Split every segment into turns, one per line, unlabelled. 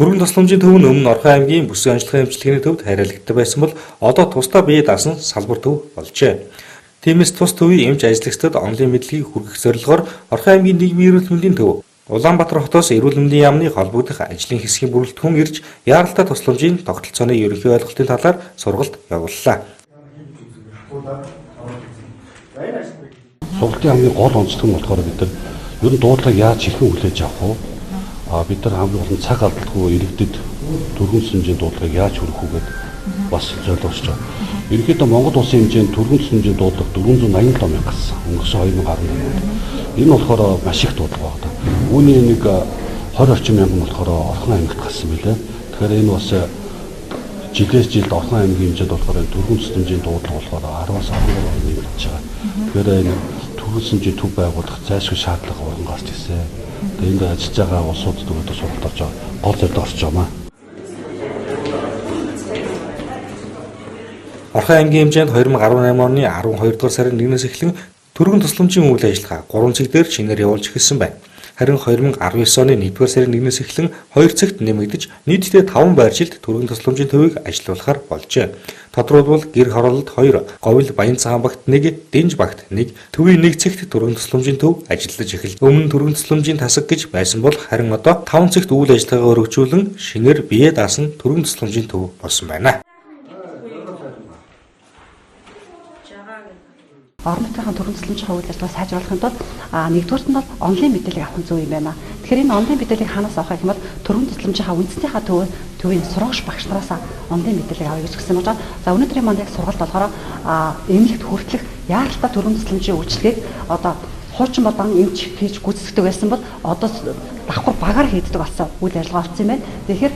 Түргэн тусламжийн төв нь өмнө Орхон аймгийн бүсгүйн ажиллагааны эмчилгээний төвд хариалагддаг байсан бол одоо тусдаа бие даасан салбар төв болжээ. Тиймээс тус төвийн эмч ажиллагчдад онлын мэдлэгийг хүргэх зорилгоор Орхон аймгийн нийгмийн эрүүл мэндийн төв Улаанбаатар хотоос эрүүл мэндийн яамны холбогдох ажлын хэсгийн бүрэлдэхүүн ирж яаралтай тусламжийн тогтолцооны ерөнхий ойлголтын талаар сургалт явууллаа.
Сургалтын хамгийн гол онцлог нь болохоор бид нар ер нь дуудлагыг яаж хэрхэн хүлээж авах вэ? Бид нар хамгийн гол нь цаг алдалгүй иргэдэд түргэн тусламжийн дуудлагыг яаж хүргэх вэ гэдэг бас зорилгоч байна. Ерөнхийдөө Монгол улсын хэмжээнд түргэн тусламжийн дуудлага 487 мянга гарсан. Өнгөрсөн 2018 онд. Энэ нь болохоор маш их дуудлага байна. Үүний нэг 20 орчим мянган болохоор Орхон аймагт гарсан билээ. Тэгэхээр энэ бас жилээс жилд Орхон аймгийн хэмжээнд болохоор түргэн тусламжийн дуудлага болохоор 10-аас 13% нэмэгдэж байгаа. Тэгэхээр энэ түргэн тусламжийн төв байгуулах зайлшгүй шаардлага уран гарч ирсэн. Тэгээд энд ажиллаж байгаа улсуудад өгөөд сургалт орж байгаа. Гол зорилго орж байгаа.
Орхон аймгийн хэмжээнд 2018 оны 12 дугаар сарын 1-ээс эхлэн түргэн тусламжийн үйл ажиллагаа 3 цаг дээр шинээр явуулж эхэлсэн байна. Харин 2019 оны 1-р сарын 1-ээс эхлэн 2 цагт нэмэгдэж нийтдээ 5 байршилд түргэн тусламжийн төвийг ажилуулахаар болжээ. Тодорхойлбол гэр хороололд 2, Говьл Баянцахан багт 1, Дэнж багт 1, төвийн 1 цагт түргэн тусламжийн төв ажиллаж эхэлж өмнө түргэн тусламжийн тасаг гэж байсан бол харин одоо 5 цагт үйл ажиллагаагаа өргөжүүлэн шинээр бие даасан түргэн тусламжийн төв болсон байна.
Орон нутгийн түргэн тусламжийн үйл ажиллагаа сайжруулахын тулд нэгдүгээрт нь бол онлайн мэдээлэл авах нь зөв юм байна. Тэгэхээр энэ онлайн мэдээллийг хаанаас авах юм бол түргэн тусламжийнхаа үндэснийхаа төвийн сургагч багш нараас онлайн мэдээлэл авъя гэж хэлсэн байна. За өнөөдрийн манд яг сургалт болохоор эмнэлэгт хүртэлх яаралтай түргэн тусламжийн үйлчилгээг одоо хуучин болон эмч хийж гүйцэтгэдэг байсан бол одоо давхар багаар хийдэг болсон үйл ажиллагаа болсон юм байна. Тэгэхээр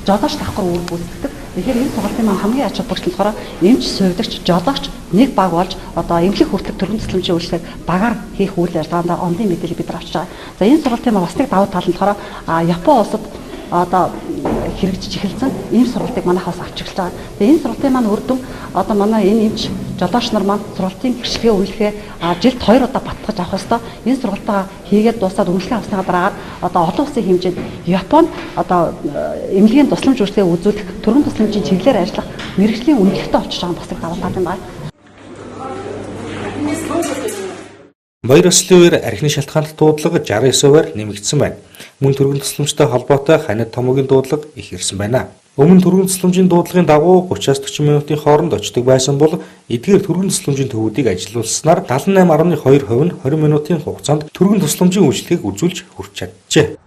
жолооч давхар үүрэг гүйцэтгэдэг. Тэгэхээр энэ сургалтын маань хамгийн ач холбогдол нь болохоор эмч, сувидагч, жолооч нэг баг болж одоо эмнэлэг хүртэлх түргэн тусламжийн үйлчилгээг багаар хийх үйл ажиллагаанд онлайн мэдээлэл бид нар авч байгаа. За энэ сургалтын маань бас нэг давуу тал нь болохоор Япон улсад одоо хэрэгжиж эхэлсэн ийм сургалтыг манайхаас авч эхэлж байгаа. Тэгээ энэ сургалтын маань үр дүн одоо манай энэ эмч жолооч нар маань сургалтын гэрчлэгээ үйлчлэгээ жилд 2 удаа батгаж авах ёстой. Энэ сургалтаа хийгээд дуусаад үнэлгээ авсныгаа дараагаар одоо олон улсын хэмжээнд Японд одоо эмнэлгийн тусламж үйлчлэгээ үзүүлэх түргэн тусламжийн чиглэлээр ажиллах мэргэжлийн үнэлгээтэй болчихж байгаа бас нэг давуу тал юм байна.
Баяр ёслолын үеэр архины шалтгаанд дуудлага 69%-аар нэмэгдсэн байна. Мөн түргэн тусламжтай холбоотой ханид томоогийн дуудлага их ирсэн байна. Өмнө түргэн тусламжийн дуудлагын дагуу 30-40 минутын хооронд очдог байсан бол эдгээр түргэн тусламжийн төвүүдийг ажилуулснаар 78.2% нь 20 минутын хугацаанд түргэн тусламжийн үйлчлэгийг үзүүлж хүрч чаджээ.